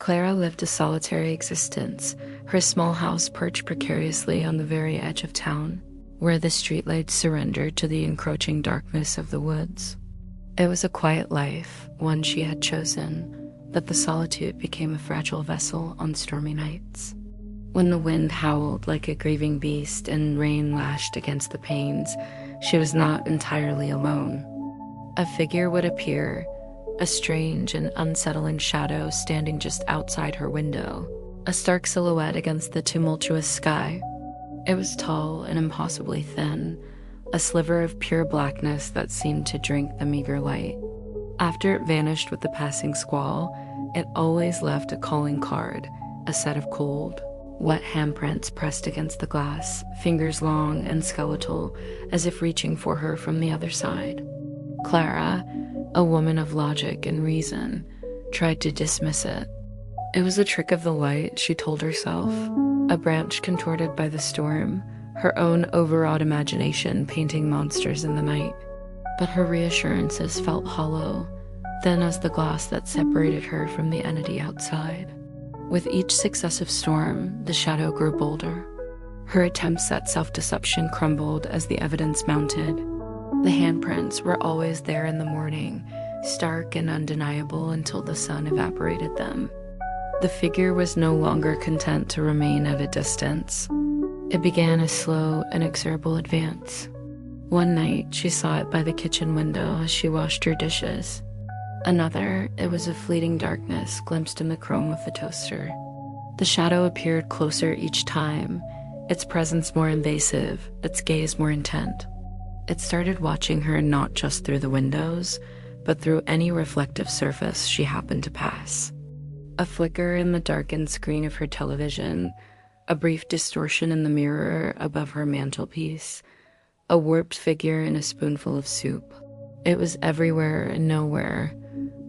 Clara lived a solitary existence, her small house perched precariously on the very edge of town, where the streetlights surrendered to the encroaching darkness of the woods. It was a quiet life, one she had chosen, but the solitude became a fragile vessel on stormy nights. When the wind howled like a grieving beast and rain lashed against the panes, she was not entirely alone. A figure would appear, a strange and unsettling shadow standing just outside her window, a stark silhouette against the tumultuous sky. It was tall and impossibly thin, a sliver of pure blackness that seemed to drink the meager light. After it vanished with the passing squall, it always left a calling card, a set of cold, wet handprints pressed against the glass, fingers long and skeletal, as if reaching for her from the other side. Clara, a woman of logic and reason, tried to dismiss it. It was a trick of the light, she told herself, a branch contorted by the storm, her own overwrought imagination painting monsters in the night. But her reassurances felt hollow, thin as the glass that separated her from the entity outside. With each successive storm, the shadow grew bolder. Her attempts at self-deception crumbled as the evidence mounted. The handprints were always there in the morning, stark and undeniable until the sun evaporated them. The figure was no longer content to remain at a distance. It began a slow, inexorable advance. One night, she saw it by the kitchen window as she washed her dishes. Another, it was a fleeting darkness glimpsed in the chrome of the toaster. The shadow appeared closer each time, its presence more invasive, its gaze more intent. It started watching her not just through the windows, but through any reflective surface she happened to pass. A flicker in the darkened screen of her television, a brief distortion in the mirror above her mantelpiece, a warped figure in a spoonful of soup. It was everywhere and nowhere,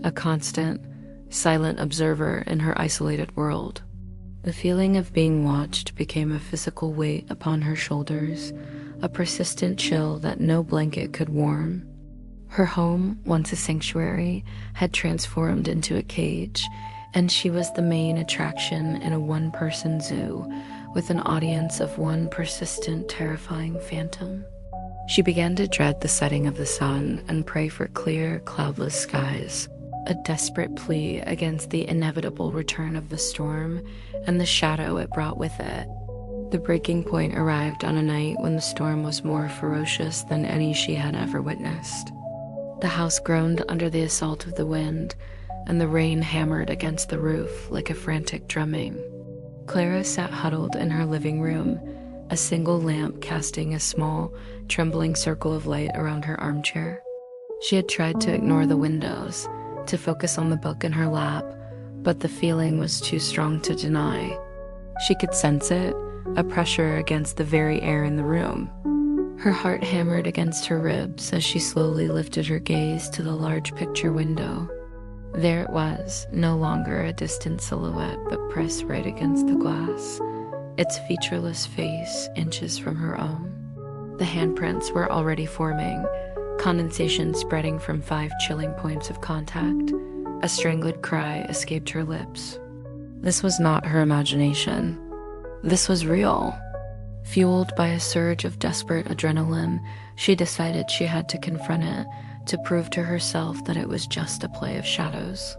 a constant, silent observer in her isolated world. The feeling of being watched became a physical weight upon her shoulders, a persistent chill that no blanket could warm. Her home, once a sanctuary, had transformed into a cage, and she was the main attraction in a one-person zoo with an audience of one persistent, terrifying phantom. She began to dread the setting of the sun and pray for clear, cloudless skies, a desperate plea against the inevitable return of the storm and the shadow it brought with it. The breaking point arrived on a night when the storm was more ferocious than any she had ever witnessed. The house groaned under the assault of the wind, and the rain hammered against the roof like a frantic drumming. Clara sat huddled in her living room, a single lamp casting a small, trembling circle of light around her armchair. She had tried to ignore the windows, to focus on the book in her lap, but the feeling was too strong to deny. She could sense it, a pressure against the very air in the room. Her heart hammered against her ribs as she slowly lifted her gaze to the large picture window. There it was, no longer a distant silhouette, but pressed right against the glass, its featureless face inches from her own. The handprints were already forming, condensation spreading from 5 chilling points of contact. A strangled cry escaped her lips. This was not her imagination. This was real. Fueled by a surge of desperate adrenaline, she decided she had to confront it, to prove to herself that it was just a play of shadows.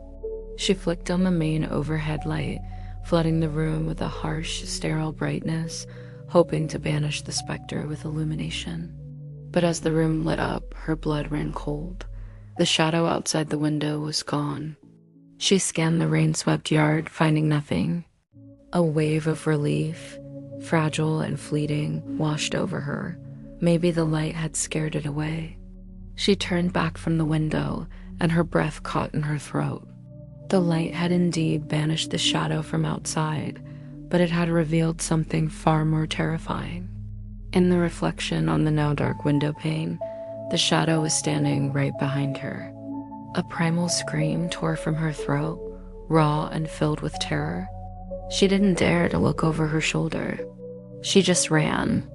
She flicked on the main overhead light, flooding the room with a harsh, sterile brightness, hoping to banish the specter with illumination. But as the room lit up, her blood ran cold. The shadow outside the window was gone. She scanned the rain-swept yard, finding nothing. A wave of relief, fragile and fleeting, washed over her. Maybe the light had scared it away. She turned back from the window, and her breath caught in her throat. The light had indeed banished the shadow from outside, but it had revealed something far more terrifying. In the reflection on the now dark window pane, the shadow was standing right behind her. A primal scream tore from her throat, raw and filled with terror. She didn't dare to look over her shoulder. She just ran.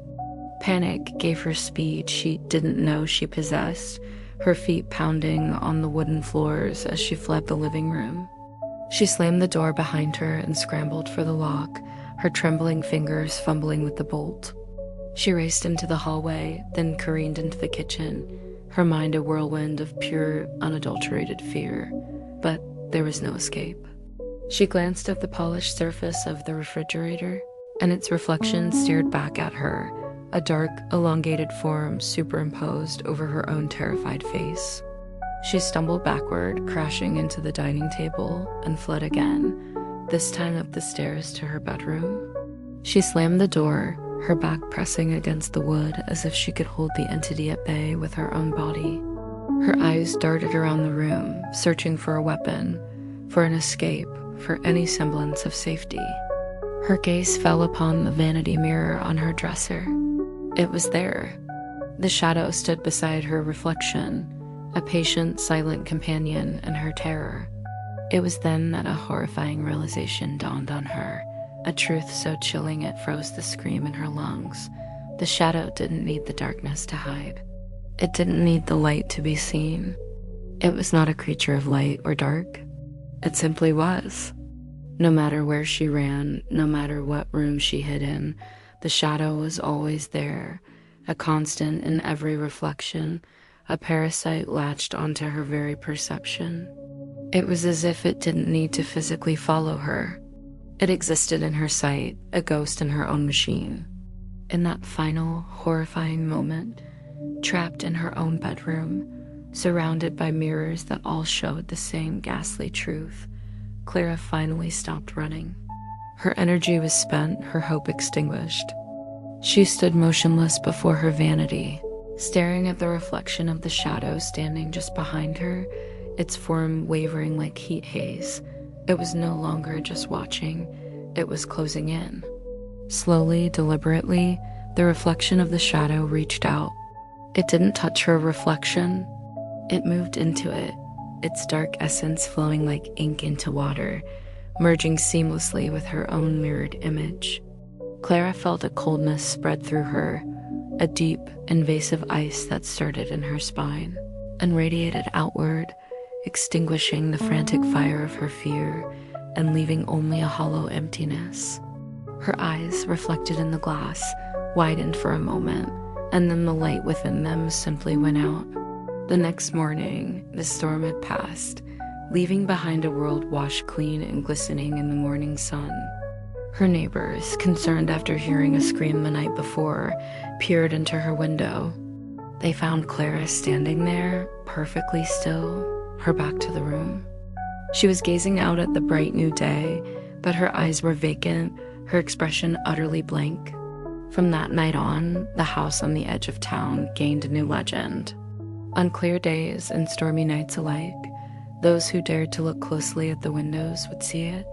Panic gave her speed she didn't know she possessed, her feet pounding on the wooden floors as she fled the living room. She slammed the door behind her and scrambled for the lock, her trembling fingers fumbling with the bolt. She raced into the hallway, then careened into the kitchen, her mind a whirlwind of pure, unadulterated fear. But there was no escape. She glanced at the polished surface of the refrigerator, and its reflection stared back at her, a dark, elongated form superimposed over her own terrified face. She stumbled backward, crashing into the dining table, and fled again, this time up the stairs to her bedroom. She slammed the door, her back pressing against the wood as if she could hold the entity at bay with her own body. Her eyes darted around the room, searching for a weapon, for an escape, for any semblance of safety. Her gaze fell upon the vanity mirror on her dresser. It was there. The shadow stood beside her reflection, a patient, silent companion in her terror. It was then that a horrifying realization dawned on her, a truth so chilling it froze the scream in her lungs. The shadow didn't need the darkness to hide. It didn't need the light to be seen. It was not a creature of light or dark. It simply was. No matter where she ran, no matter what room she hid in, the shadow was always there, a constant in every reflection, a parasite latched onto her very perception. It was as if it didn't need to physically follow her. It existed in her sight, a ghost in her own machine. In that final, horrifying moment, trapped in her own bedroom, surrounded by mirrors that all showed the same ghastly truth, Clara finally stopped running. Her energy was spent, her hope extinguished. She stood motionless before her vanity, staring at the reflection of the shadow standing just behind her, its form wavering like heat haze. It was no longer just watching, it was closing in. Slowly, deliberately, the reflection of the shadow reached out. It didn't touch her reflection, it moved into it, its dark essence flowing like ink into water, merging seamlessly with her own mirrored image. Clara felt a coldness spread through her, a deep, invasive ice that started in her spine and radiated outward, extinguishing the frantic fire of her fear and leaving only a hollow emptiness. Her eyes, reflected in the glass, widened for a moment, and then the light within them simply went out. The next morning, the storm had passed, leaving behind a world washed clean and glistening in the morning sun. Her neighbors, concerned after hearing a scream the night before, peered into her window. They found Clara standing there, perfectly still, her back to the room. She was gazing out at the bright new day, but her eyes were vacant, her expression utterly blank. From that night on, the house on the edge of town gained a new legend. On clear days and stormy nights alike, those who dared to look closely at the windows would see it.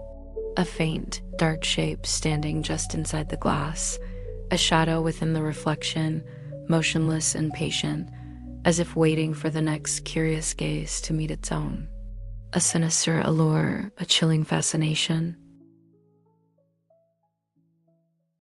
A faint, dark shape standing just inside the glass, a shadow within the reflection, motionless and patient, as if waiting for the next curious gaze to meet its own. A sinister allure, a chilling fascination.